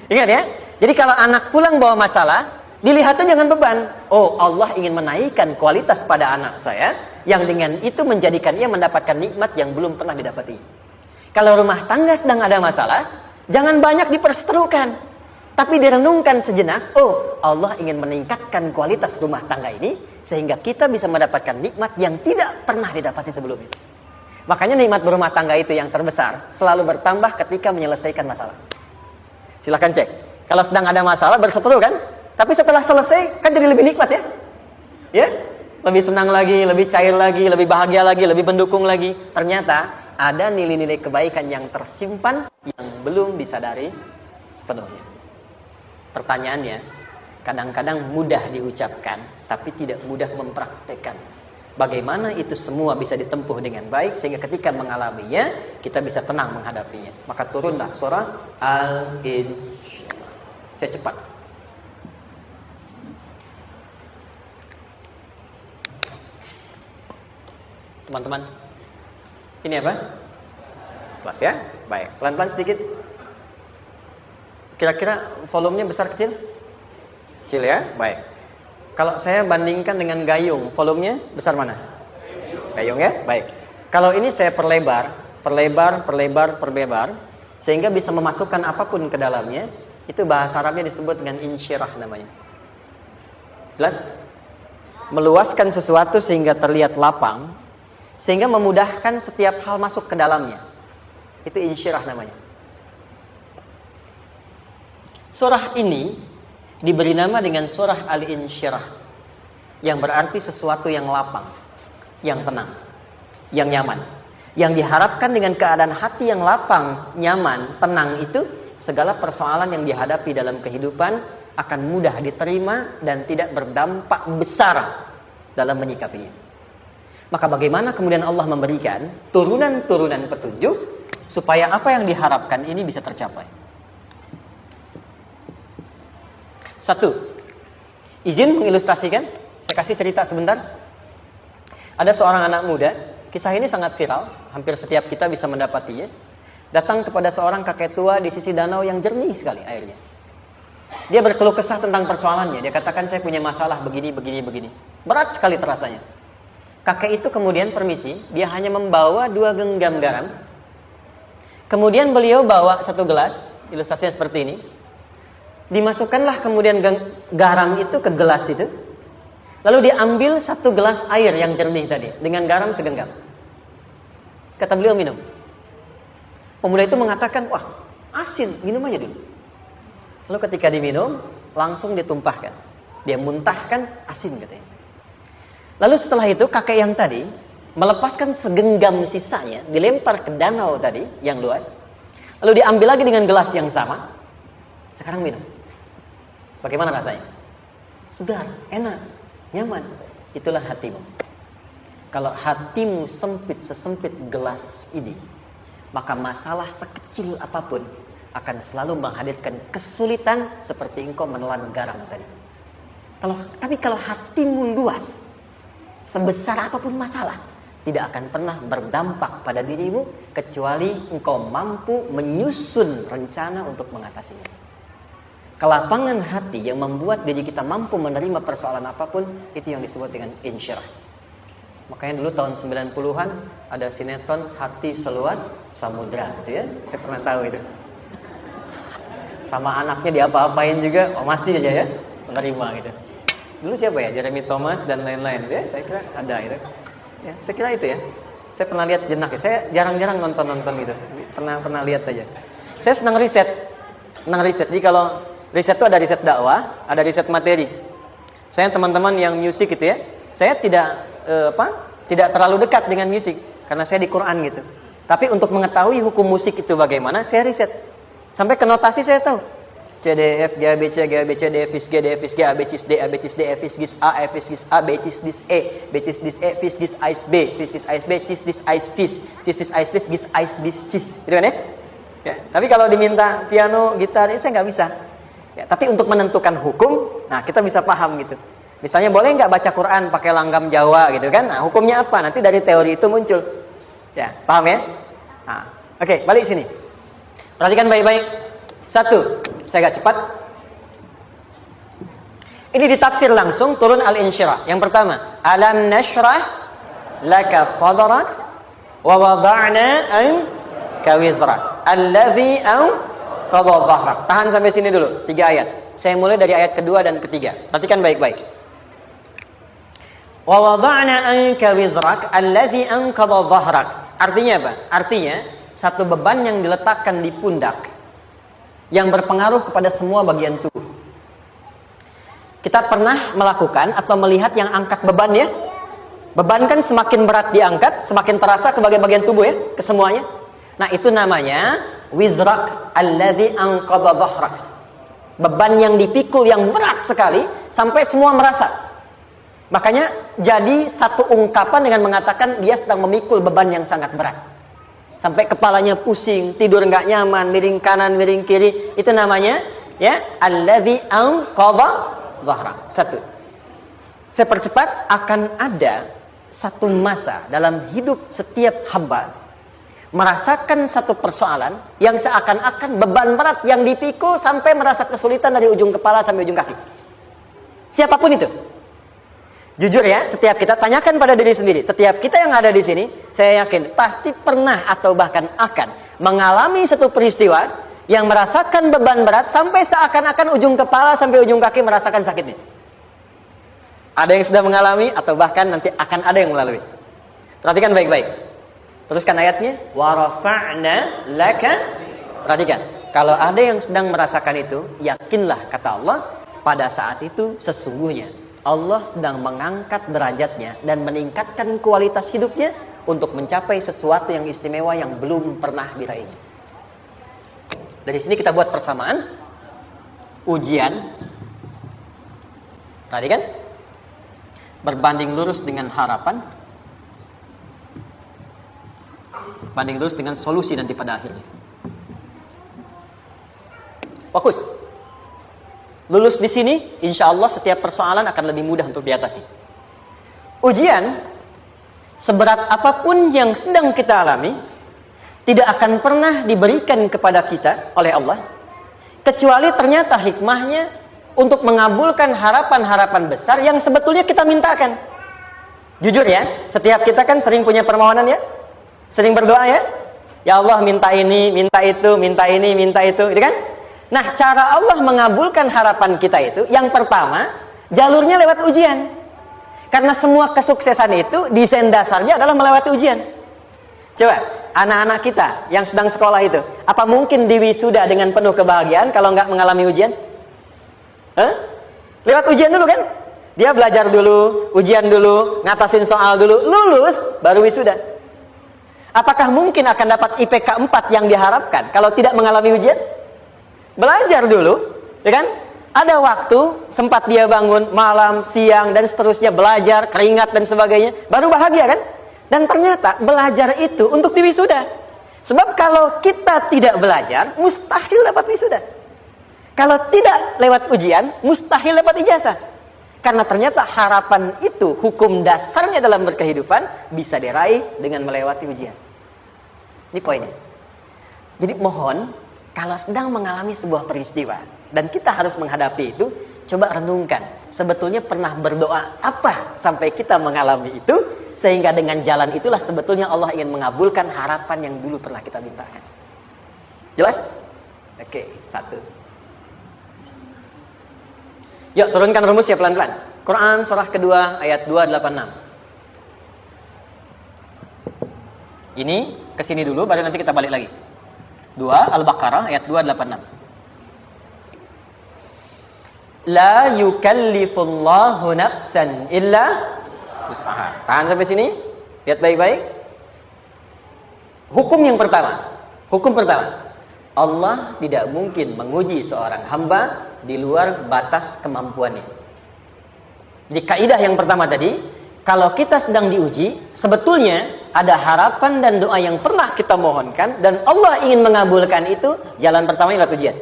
Ingat ya, jadi kalau anak pulang bawa masalah, dilihatnya jangan beban. Oh, Allah ingin menaikkan kualitas pada anak saya, yang dengan itu menjadikan ia mendapatkan nikmat yang belum pernah didapati. Kalau rumah tangga sedang ada masalah, jangan banyak diperseterukan, tapi direnungkan sejenak. Oh, Allah ingin meningkatkan kualitas rumah tangga ini sehingga kita bisa mendapatkan nikmat yang tidak pernah didapati sebelumnya. Makanya nikmat berumah tangga itu yang terbesar selalu bertambah ketika menyelesaikan masalah. Silahkan cek. Kalau sedang ada masalah berseteru kan, tapi setelah selesai kan jadi lebih nikmat ya. Ya? Lebih senang lagi, lebih cair lagi, lebih bahagia lagi, lebih mendukung lagi. Ternyata ada nilai-nilai kebaikan yang tersimpan yang belum disadari sepenuhnya. Pertanyaannya, kadang-kadang mudah diucapkan, tapi tidak mudah mempraktekkan. Bagaimana itu semua bisa ditempuh dengan baik, sehingga ketika mengalaminya, kita bisa tenang menghadapinya. Maka turunlah surah Al-Insyirah. Saya cepat. Teman-teman, ini apa? Kelas ya? Baik, pelan-pelan sedikit. Kira-kira volumenya besar kecil? Kecil ya? Baik. Kalau saya bandingkan dengan gayung, volumenya besar mana? Gayung ya? Baik. Kalau ini saya perlebar, sehingga bisa memasukkan apapun ke dalamnya, itu bahasa Arabnya disebut dengan insyirah namanya. Jelas? Meluaskan sesuatu sehingga terlihat lapang, sehingga memudahkan setiap hal masuk ke dalamnya. Itu insyirah namanya. Surah ini diberi nama dengan surah Al-Insyirah, yang berarti sesuatu yang lapang, yang tenang, yang nyaman. Yang diharapkan dengan keadaan hati yang lapang, nyaman, tenang itu, segala persoalan yang dihadapi dalam kehidupan akan mudah diterima dan tidak berdampak besar dalam menyikapinya. Maka bagaimana kemudian Allah memberikan turunan-turunan petunjuk supaya apa yang diharapkan ini bisa tercapai? Satu, izin mengilustrasikan. Saya kasih cerita sebentar. Ada seorang anak muda, kisah ini sangat viral, hampir setiap kita bisa mendapatinya. Datang kepada seorang kakek tua di sisi danau yang jernih sekali airnya. Dia berkeluh kesah tentang persoalannya. Dia katakan, saya punya masalah begini. Berat sekali terasanya. Kakek itu kemudian permisi, dia hanya membawa 2 genggam garam. Kemudian beliau bawa 1 gelas, ilustrasinya seperti ini. Dimasukkanlah kemudian garam itu ke gelas itu. Lalu diambil 1 gelas air yang jernih tadi dengan garam segenggam. Kata beliau, minum. Pemuda itu mengatakan, wah asin, minum aja dulu. Lalu ketika diminum, langsung ditumpahkan. Dia muntahkan, asin katanya. Lalu setelah itu kakek yang tadi melepaskan segenggam sisanya, dilempar ke danau tadi yang luas. Lalu diambil lagi dengan gelas yang sama. Sekarang minum. Bagaimana rasanya? Segar, enak, nyaman. Itulah hatimu. Kalau hatimu sempit sesempit gelas ini, maka masalah sekecil apapun akan selalu menghadirkan kesulitan seperti engkau menelan garam tadi. Tapi kalau hatimu luas, sebesar apapun masalah, tidak akan pernah berdampak pada dirimu kecuali engkau mampu menyusun rencana untuk mengatasinya. Kelapangan hati yang membuat diri kita mampu menerima persoalan apapun, itu yang disebut dengan insyirah. Makanya dulu tahun 90-an ada sinetron Hati Seluas Samudra, gitu ya. Saya pernah tahu itu. Sama anaknya diapa-apain juga, masih aja ya menerima gitu. Dulu siapa ya? Jeremy Thomas dan lain-lain ya. Saya kira ada itu. Ya, saya kira itu ya. Saya pernah lihat sejenak ya. Saya jarang-jarang nonton gitu. Pernah lihat aja. Saya senang riset. Jadi kalau riset itu ada riset dakwah, ada riset materi. Saya teman-teman yang musik gitu ya. Saya tidak terlalu dekat dengan musik karena saya di Quran gitu. Tapi untuk mengetahui hukum musik itu bagaimana, saya riset. Sampai ke notasi saya tahu. C, D, F, G, A, B, C, G, A, B, C, D, F, G, D, F, G, A, B, C, D, A, B, C, D, F, G, A, F, G, A, B, C, D, E, B, C, D, E, F, G, A, B, F, G, A, B, C, D, A, F, G, A, B, G, A, B, gitu kan ya? Ya, tapi kalau diminta piano, gitar, ini saya nggak bisa. Ya, tapi untuk menentukan hukum, nah kita bisa paham gitu. Misalnya boleh nggak baca Quran pakai langgam Jawa gitu kan? Nah hukumnya apa? Nanti dari teori itu muncul. Ya, paham ya? Nah, oke, balik sini. Perhatikan baik-baik. 1, saya agak cepat. Ini ditafsir langsung turun Al-Insyirah. Yang pertama, alam nashrah laka sadrak wa wada'na anka wizrak alladhi anqadha dhahrak. Tahan sampai sini dulu, 3 ayat. Saya mulai dari ayat kedua dan ketiga. Perhatikan baik-baik. Wa wada'na anka wizrak alladhi anqadha dhahrak. Artinya apa? Artinya satu beban yang diletakkan di pundak yang berpengaruh kepada semua bagian tubuh. Kita pernah melakukan atau melihat yang angkat beban ya? Beban kan semakin berat diangkat, semakin terasa ke bagian-bagian tubuh ya, ke semuanya. Nah, itu namanya wizrak alladzi anqadha dhahrak. Beban yang dipikul yang berat sekali sampai semua merasa. Makanya jadi satu ungkapan dengan mengatakan dia sedang memikul beban yang sangat berat. Sampai kepalanya pusing, tidur nggak nyaman, miring kanan, miring kiri. Itu namanya ya alladzi anqadha dhahrak. 1. Saya percepat, akan ada satu masa dalam hidup setiap hamba merasakan satu persoalan yang seakan-akan beban berat yang dipikul sampai merasa kesulitan dari ujung kepala sampai ujung kaki. Siapapun itu. Jujur ya, setiap kita tanyakan pada diri sendiri. Setiap kita yang ada di sini, saya yakin pasti pernah atau bahkan akan mengalami satu peristiwa yang merasakan beban berat sampai seakan-akan ujung kepala sampai ujung kaki merasakan sakitnya. Ada yang sudah mengalami atau bahkan nanti akan ada yang melalui. Perhatikan baik-baik. Teruskan ayatnya. Wa rafa'na laka. Perhatikan. Kalau ada yang sedang merasakan itu, yakinlah kata Allah, pada saat itu sesungguhnya Allah sedang mengangkat derajatnya dan meningkatkan kualitas hidupnya untuk mencapai sesuatu yang istimewa yang belum pernah diraihnya. Dari sini kita buat persamaan. Ujian. Tadi kan? Berbanding lurus dengan harapan. Banding lurus dengan solusi nanti pada akhirnya. Fokus. Lulus di sini, insya Allah setiap persoalan akan lebih mudah untuk diatasi. Ujian, seberat apapun yang sedang kita alami, tidak akan pernah diberikan kepada kita oleh Allah, kecuali ternyata hikmahnya untuk mengabulkan harapan-harapan besar yang sebetulnya kita mintakan. Jujur ya, setiap kita kan sering punya permohonan ya, sering berdoa ya. Ya Allah minta ini, minta itu, minta ini, minta itu, gitu kan? Nah, cara Allah mengabulkan harapan kita itu, yang pertama, jalurnya lewat ujian. Karena semua kesuksesan itu, desain dasarnya adalah melewati ujian. Coba, anak-anak kita yang sedang sekolah itu, apa mungkin diwisuda dengan penuh kebahagiaan kalau nggak mengalami ujian? Lewat ujian dulu kan? Dia belajar dulu, ujian dulu, ngatasin soal dulu, lulus, baru wisuda. Apakah mungkin akan dapat IPK 4 yang diharapkan kalau tidak mengalami ujian? Belajar dulu, ya kan? Ada waktu, sempat dia bangun malam, siang, dan seterusnya belajar, keringat dan sebagainya, baru bahagia kan? Dan ternyata belajar itu untuk diwisuda. Sebab kalau kita tidak belajar, mustahil dapat wisuda. Kalau tidak lewat ujian, mustahil dapat ijazah. Karena ternyata harapan itu, hukum dasarnya dalam berkehidupan, bisa diraih dengan melewati ujian. Ini poinnya. Jadi mohon, kalau sedang mengalami sebuah peristiwa dan kita harus menghadapi itu, coba renungkan, sebetulnya pernah berdoa apa sampai kita mengalami itu, sehingga dengan jalan itulah sebetulnya Allah ingin mengabulkan harapan yang dulu pernah kita mintakan. Jelas? Oke, satu. Yuk turunkan rumusnya pelan-pelan. Quran surah kedua ayat 286. Ini kesini dulu, baru nanti kita balik lagi. 2 Al-Baqarah ayat 286. La yukallifullahu nafsan illa usaha. Tahan sampai sini. Lihat baik-baik. Hukum yang pertama. Hukum pertama. Allah tidak mungkin menguji seorang hamba di luar batas kemampuannya. Jadi kaidah yang pertama tadi, kalau kita sedang diuji, sebetulnya ada harapan dan doa yang pernah kita mohonkan dan Allah ingin mengabulkan itu, jalan pertamanya adalah ujian.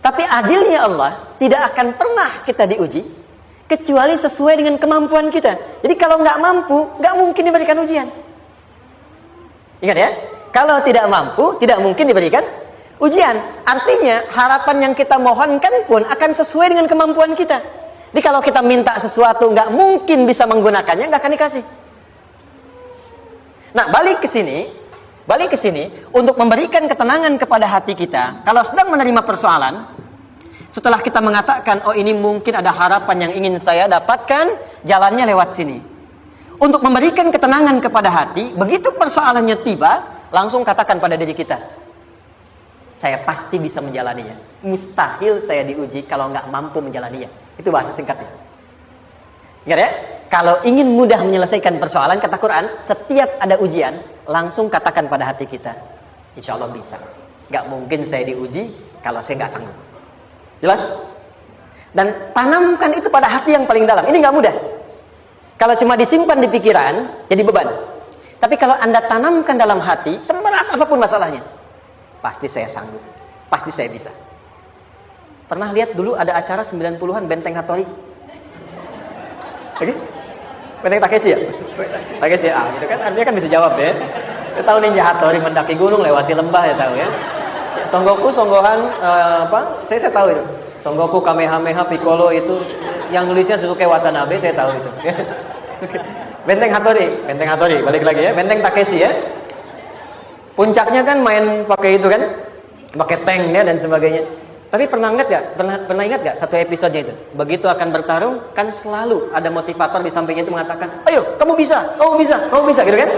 Tapi adilnya Allah, tidak akan pernah kita diuji kecuali sesuai dengan kemampuan kita. Jadi kalau nggak mampu, nggak mungkin diberikan ujian. Ingat ya, kalau tidak mampu, tidak mungkin diberikan ujian. Artinya harapan yang kita mohonkan pun akan sesuai dengan kemampuan kita. Jadi kalau kita minta sesuatu nggak mungkin bisa menggunakannya, nggak akan dikasih. Nah, balik ke sini untuk memberikan ketenangan kepada hati kita. Kalau sedang menerima persoalan, setelah kita mengatakan, oh ini mungkin ada harapan yang ingin saya dapatkan, jalannya lewat sini. Untuk memberikan ketenangan kepada hati, begitu persoalannya tiba, langsung katakan pada diri kita, saya pasti bisa menjalaninya. Mustahil saya diuji kalau nggak mampu menjalaninya. Itu bahasa singkatnya. Ingat ya, kalau ingin mudah menyelesaikan persoalan, kata Quran, setiap ada ujian, langsung katakan pada hati kita, insya Allah bisa. Gak mungkin saya diuji kalau saya gak sanggup. Jelas? Dan tanamkan itu pada hati yang paling dalam. Ini gak mudah. Kalau cuma disimpan di pikiran, jadi beban. Tapi kalau Anda tanamkan dalam hati, seberat apapun masalahnya, pasti saya sanggup, pasti saya bisa. Pernah lihat dulu ada acara 90-an Benteng Hattori? Oke? Benteng Takeshi ya? Takeshi ya? Itu kan artinya kan bisa jawab ya. Kita tahu Ninja Hattori mendaki gunung, lewati lembah ya tahu ya. Songgoku, Songgohan, apa? Saya tahu itu. Songgoku, Kamehameha, Piccolo itu yang nulisnya Suzuki Watanabe, saya tahu itu. Benteng Hattori, balik lagi ya. Benteng Takeshi ya. Puncaknya kan main pakai itu kan, pakai tanknya dan sebagainya. Tapi pernah ingat gak satu episodenya itu? Begitu akan bertarung, kan selalu ada motivator di sampingnya itu mengatakan, ayo, kamu bisa, gitu kan?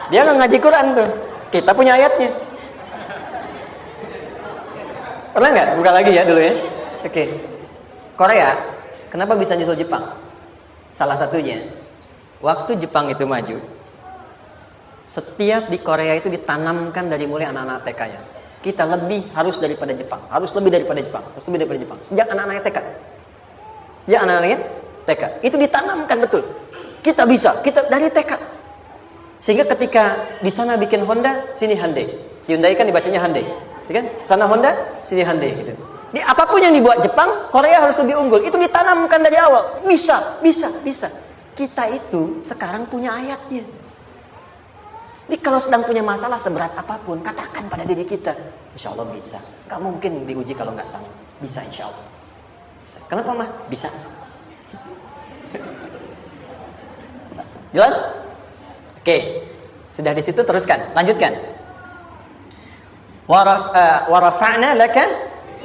Dia nggak ngaji Quran tuh. Kita punya ayatnya. Pernah nggak? Buka lagi ya dulu ya. Oke. Korea, kenapa bisa nyusul Jepang? Salah satunya, waktu Jepang itu maju, setiap di Korea itu ditanamkan dari mulai anak-anak TK-nya. Kita harus lebih daripada Jepang. Sejak anak-anaknya TK. Itu ditanamkan betul. Kita bisa, kita dari TK. Sehingga ketika di sana bikin Honda, sini Hyundai. Hyundai kan dibacanya Hyundai. Ya kan? Sana Honda, sini Hyundai gitu. Di apapun yang dibuat Jepang, Korea harus lebih unggul. Itu ditanamkan dari awal. Bisa. Kita itu sekarang punya ayatnya. Jadi kalau sedang punya masalah seberat apapun, katakan pada diri kita, insya Allah bisa. Gak mungkin diuji kalau nggak sanggup. Bisa insya Allah. Bisa. Kenapa mah? Bisa. Jelas? Oke. Sudah di situ teruskan. Lanjutkan. Warafa'na laka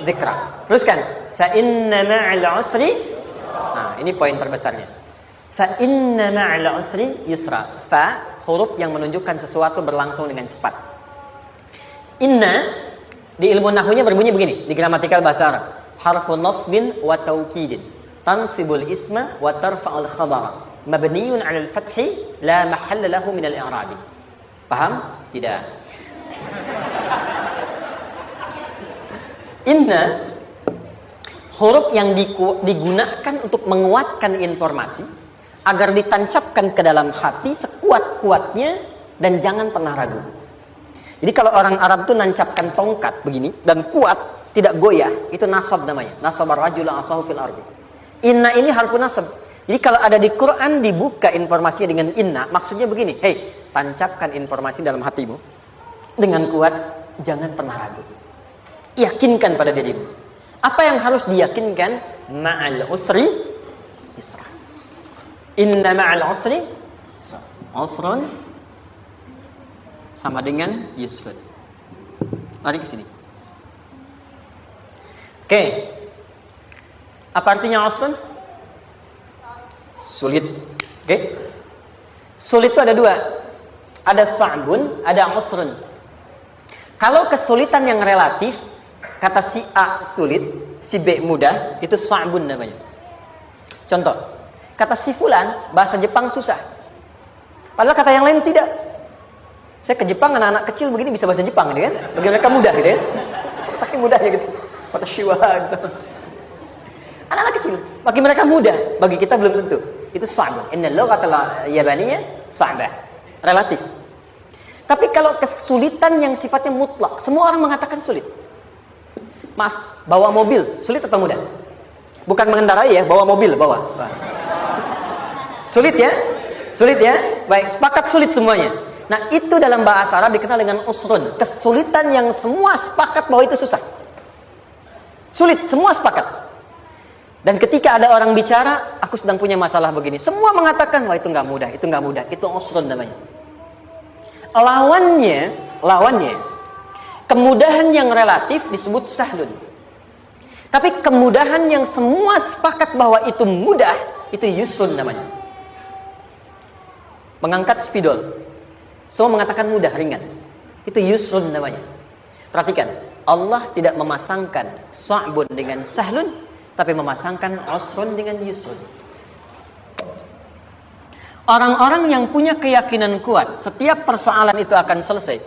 dzikra. Teruskan. Fa inna ma'al usri. Nah, ini poin terbesarnya. Fa inna ma'al usri yusra. Fa huruf yang menunjukkan sesuatu berlangsung dengan cepat. Inna di ilmu nahwunya berbunyi begini, di gramatikal bahasa Arab. Harfun nasbin wa taukidin. Tansibul isma wa tarfa'ul khabara. Mabniyun 'alal fathi la mahalla lahu min al-i'rab. Paham? Tidak. Inna huruf yang digunakan untuk menguatkan informasi agar ditancapkan ke dalam hati sekuat-kuatnya dan jangan pernah ragu. Jadi kalau orang Arab itu nancapkan tongkat begini dan kuat, tidak goyah, itu nasab namanya. Nasabar rajula asahu fil ardi. Inna ini harfu nasab. Jadi kalau ada di Quran dibuka informasinya dengan inna, maksudnya begini, hei, tancapkan informasi dalam hatimu dengan kuat, jangan pernah ragu. Yakinkan pada dirimu. Apa yang harus diyakinkan? Ma'al usri yusra. Inna ma'al usri yusra. Usrun sama dengan yusrun. Mari ke sini. Oke. Apa artinya usrun? Sulit. Oke. Sulit itu ada dua. Ada sa'bun, ada usrun. Kalau kesulitan yang relatif, kata si A sulit, si B mudah, itu sa'bun namanya. Contoh, kata si fulan, bahasa Jepang susah. Padahal kata yang lain tidak. Saya ke Jepang, anak-anak kecil begini bisa bahasa Jepang gitu kan? Bagi mereka mudah gitu ya. Saking mudahnya gitu. Kata shiwa gitu. Anak-anak kecil, bagi mereka mudah, bagi kita belum tentu. Itu sa'bun. Innal lughatal yabaniyah sa'bah. Relatif. Tapi kalau kesulitan yang sifatnya mutlak, semua orang mengatakan sulit. Maaf, bawa mobil sulit atau mudah? Bukan mengendarai ya, bawa mobil, bawa. Sulit ya? Sulit ya? Baik, sepakat sulit semuanya. Nah, itu dalam bahasa Arab dikenal dengan usrun. Kesulitan yang semua sepakat bahwa itu susah. Sulit, semua sepakat. Dan ketika ada orang bicara, aku sedang punya masalah begini. Semua mengatakan, wah itu nggak mudah, itu nggak mudah. Itu usrun namanya. Lawannya, kemudahan yang relatif disebut sahlun. Tapi kemudahan yang semua sepakat bahwa itu mudah, itu yusrun namanya. Mengangkat spidol, semua mengatakan mudah, ringan. Itu yusrun namanya. Perhatikan, Allah tidak memasangkan sa'bun dengan sahlun, tapi memasangkan usrun dengan yusrun. Orang-orang yang punya keyakinan kuat, setiap persoalan itu akan selesai.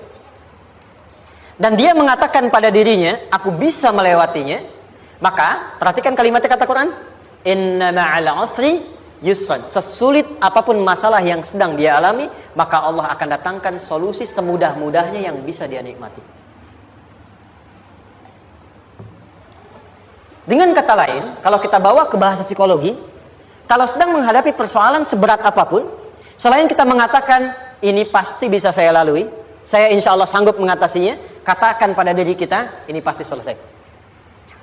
Dan dia mengatakan pada dirinya, aku bisa melewatinya. Maka, perhatikan kalimatnya kata Quran. Inna ma'al usri yusran. Sesulit apapun masalah yang sedang dia alami, maka Allah akan datangkan solusi semudah-mudahnya yang bisa dia nikmati. Dengan kata lain, kalau kita bawa ke bahasa psikologi, kalau sedang menghadapi persoalan seberat apapun, selain kita mengatakan, ini pasti bisa saya lalui, saya insya Allah sanggup mengatasinya, katakan pada diri kita, ini pasti selesai.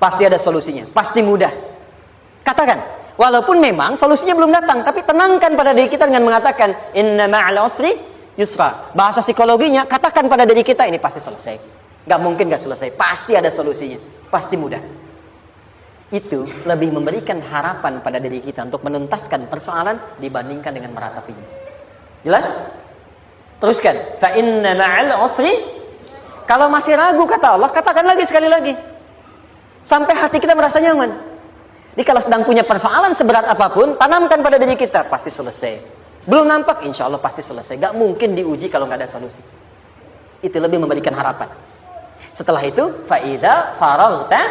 Pasti ada solusinya, pasti mudah. Katakan, walaupun memang solusinya belum datang, tapi tenangkan pada diri kita dengan mengatakan, inna ma'al usri yusra. Bahasa psikologinya, katakan pada diri kita, ini pasti selesai. Gak mungkin gak selesai. Pasti ada solusinya. Pasti mudah. Itu lebih memberikan harapan pada diri kita untuk menuntaskan persoalan dibandingkan dengan meratapinya. Jelas? Teruskan. Fa inna ma'al usri. Kalau masih ragu kata Allah, katakan lagi sekali lagi. Sampai hati kita merasa nyaman. Jadi kalau sedang punya persoalan seberat apapun, tanamkan pada diri kita, pasti selesai. Belum nampak, insya Allah pasti selesai. Gak mungkin diuji kalau gak ada solusi. Itu lebih memberikan harapan. Setelah itu, fa'idha faraghta,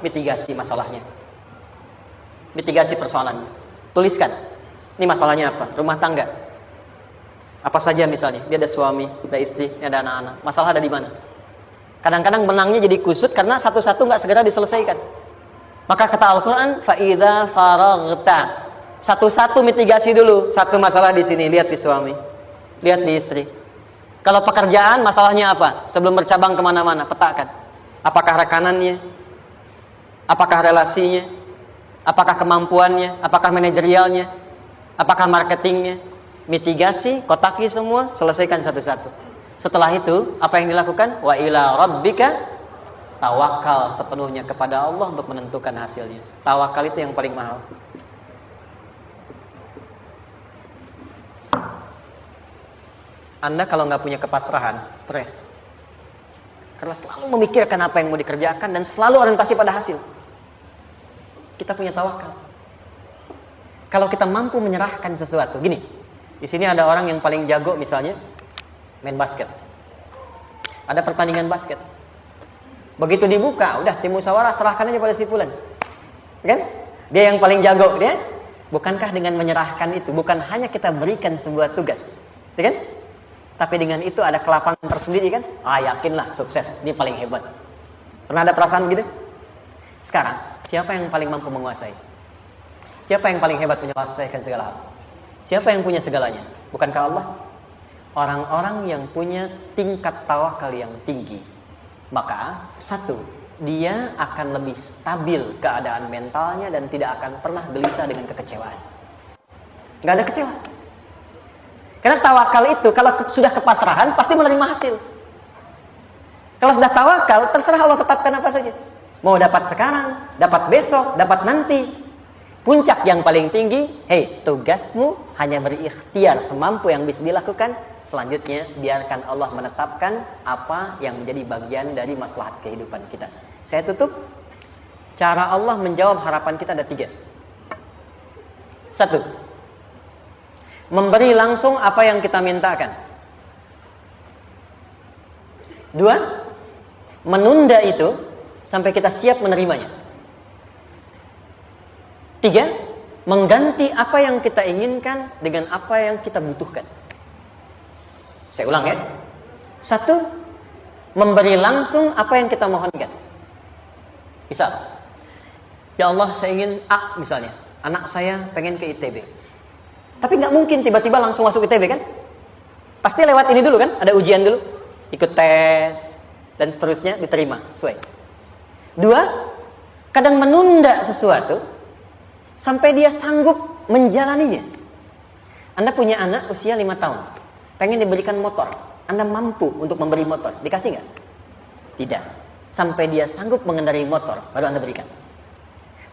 mitigasi masalahnya. Mitigasi persoalannya. Tuliskan. Ini masalahnya apa? Rumah tangga. Apa saja misalnya. Dia ada suami, ada istri, ada anak-anak. Masalah ada di mana? Kadang-kadang benangnya jadi kusut karena satu-satu nggak segera diselesaikan. Maka kata Al-Quran, fa'idha faraghta. Satu-satu mitigasi dulu. Satu masalah di sini, lihat di suami. Lihat di istri. Kalau pekerjaan, masalahnya apa? Sebelum bercabang kemana-mana, petakan. Apakah rekanannya? Apakah relasinya? Apakah kemampuannya? Apakah manajerialnya? Apakah marketingnya? Mitigasi, kotaki semua, selesaikan satu-satu. Setelah itu, apa yang dilakukan? Wa ila rabbika, tawakal sepenuhnya kepada Allah untuk menentukan hasilnya. Tawakal itu yang paling mahal. Anda kalau nggak punya kepasrahan, stres. Karena selalu memikirkan apa yang mau dikerjakan dan selalu orientasi pada hasil. Kita punya tawakal. Kalau kita mampu menyerahkan sesuatu, gini. Di sini ada orang yang paling jago misalnya main basket. Ada pertandingan basket. Begitu dibuka, udah tim musyawarah serahkan aja pada si fulan. Kan? Dia yang paling jago, dia. Bukankah dengan menyerahkan itu bukan hanya kita berikan sebuah tugas, ya kan? Tapi dengan itu ada kelapangan tersendiri kan? Yakinlah sukses, dia paling hebat. Pernah ada perasaan begitu? Sekarang, siapa yang paling mampu menguasai? Siapa yang paling hebat menyelesaikan segala hal? Siapa yang punya segalanya? Bukankah Allah? Orang-orang yang punya tingkat tawakal yang tinggi. Maka, satu, dia akan lebih stabil keadaan mentalnya dan tidak akan pernah gelisah dengan kekecewaan. Gak ada kecewa. Karena tawakal itu, kalau sudah kepasrahan, pasti menerima hasil. Kalau sudah tawakal, terserah Allah tetapkan apa saja. Mau dapat sekarang, dapat besok, dapat nanti. Puncak yang paling tinggi, tugasmu hanya berikhtiar semampu yang bisa dilakukan. Selanjutnya, biarkan Allah menetapkan apa yang menjadi bagian dari maslahat kehidupan kita. Saya tutup. Cara Allah menjawab harapan kita ada 3. 1. Memberi langsung apa yang kita mintakan. 2. Menunda itu sampai kita siap menerimanya. 3. Mengganti apa yang kita inginkan dengan apa yang kita butuhkan. Saya ulang ya. 1. Memberi langsung apa yang kita mohonkan. Misal, ya Allah saya ingin A misalnya. Anak saya pengen ke ITB. Tapi nggak mungkin tiba-tiba langsung masuk ITB kan? Pasti lewat ini dulu kan? Ada ujian dulu. Ikut tes. Dan seterusnya diterima. Sesuai. 2. Kadang menunda sesuatu sampai dia sanggup menjalaninya. Anda punya anak usia 5 tahun. Pengen diberikan motor. Anda mampu untuk memberi motor. Dikasih nggak? Tidak. Sampai dia sanggup mengendarai motor, baru Anda berikan.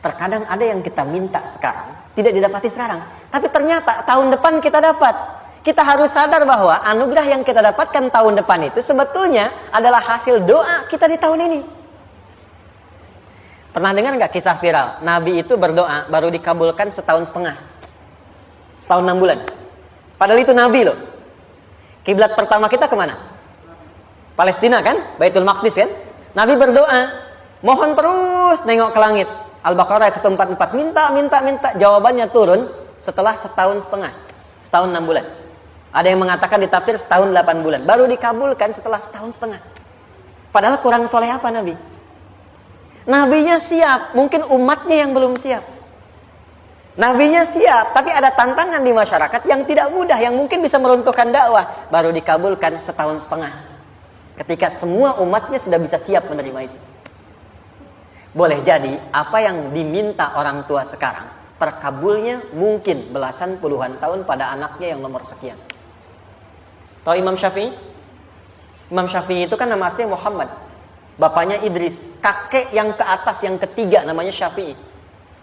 Terkadang ada yang kita minta sekarang, tidak didapati sekarang. Tapi ternyata tahun depan kita dapat. Kita harus sadar bahwa anugerah yang kita dapatkan tahun depan itu sebetulnya adalah hasil doa kita di tahun ini. Pernah dengar nggak kisah viral? Nabi itu berdoa baru dikabulkan setahun setengah. Setahun 6 bulan. Padahal itu Nabi loh. Kiblat pertama kita kemana? Palestina kan? Baitul Maqdis kan? Nabi berdoa. Mohon terus nengok ke langit. Al-Baqarah 144. Minta. Jawabannya turun setelah setahun setengah. Setahun 6 bulan. Ada yang mengatakan di tafsir setahun 8 bulan. Baru dikabulkan setelah setahun setengah. Padahal kurang soleh apa Nabi? Nabinya siap, mungkin umatnya yang belum siap. Nabinya siap, tapi ada tantangan di masyarakat yang tidak mudah, yang mungkin bisa meruntuhkan dakwah. Baru dikabulkan setahun setengah. Ketika semua umatnya sudah bisa siap menerima itu. Boleh jadi, apa yang diminta orang tua sekarang, terkabulnya mungkin belasan puluhan tahun pada anaknya yang nomor sekian. Tahu Imam Syafi'i? Imam Syafi'i itu kan nama aslinya Muhammad. Bapaknya Idris. Kakek yang ke atas, yang ketiga namanya Syafi'i.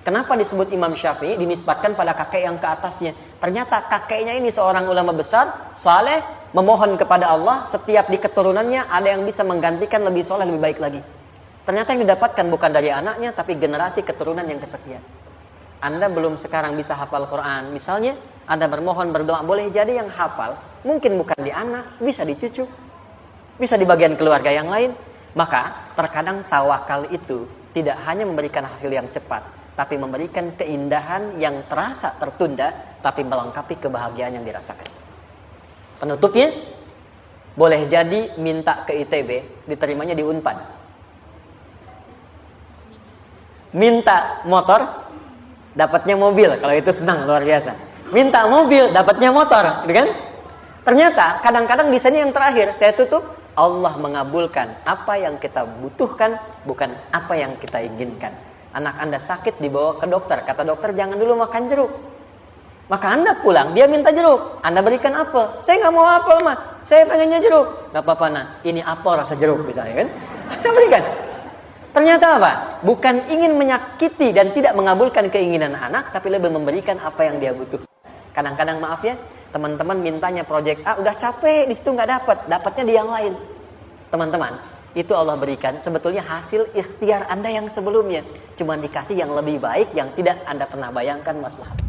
Kenapa disebut Imam Syafi'i? Dinisbatkan pada kakek yang ke atasnya. Ternyata kakeknya ini seorang ulama besar, saleh, memohon kepada Allah. Setiap di keturunannya ada yang bisa menggantikan lebih soleh, lebih baik lagi. Ternyata yang didapatkan bukan dari anaknya, tapi generasi keturunan yang kesekian. Anda belum sekarang bisa hafal Quran. Misalnya, Anda bermohon, berdoa, boleh jadi yang hafal, mungkin bukan di anak, bisa di cucu, bisa di bagian keluarga yang lain. Maka, terkadang tawakal itu tidak hanya memberikan hasil yang cepat, tapi memberikan keindahan yang terasa tertunda, tapi melengkapi kebahagiaan yang dirasakan. Penutupnya, boleh jadi minta ke ITB, diterimanya di Unpad. Minta motor, dapatnya mobil. Kalau itu senang, luar biasa. Minta mobil, dapatnya motor, gitu kan? Ternyata kadang-kadang di sini yang terakhir saya tutup, Allah mengabulkan apa yang kita butuhkan, bukan apa yang kita inginkan. Anak Anda sakit, dibawa ke dokter. Kata dokter, jangan dulu makan jeruk. Maka Anda pulang, dia minta jeruk. Anda berikan apel. Saya nggak mau apel, Mas. Saya pengennya jeruk. Nggak apa-apa, nah. Ini apel rasa jeruk, misalnya kan? Anda berikan. Ternyata apa? Bukan ingin menyakiti dan tidak mengabulkan keinginan anak, tapi lebih memberikan apa yang dia butuh. Kadang-kadang maaf ya, teman-teman mintanya proyek A, udah capek, di situ nggak dapat, dapatnya di yang lain. Teman-teman, itu Allah berikan sebetulnya hasil ikhtiar Anda yang sebelumnya. Cuma dikasih yang lebih baik, yang tidak Anda pernah bayangkan masalah.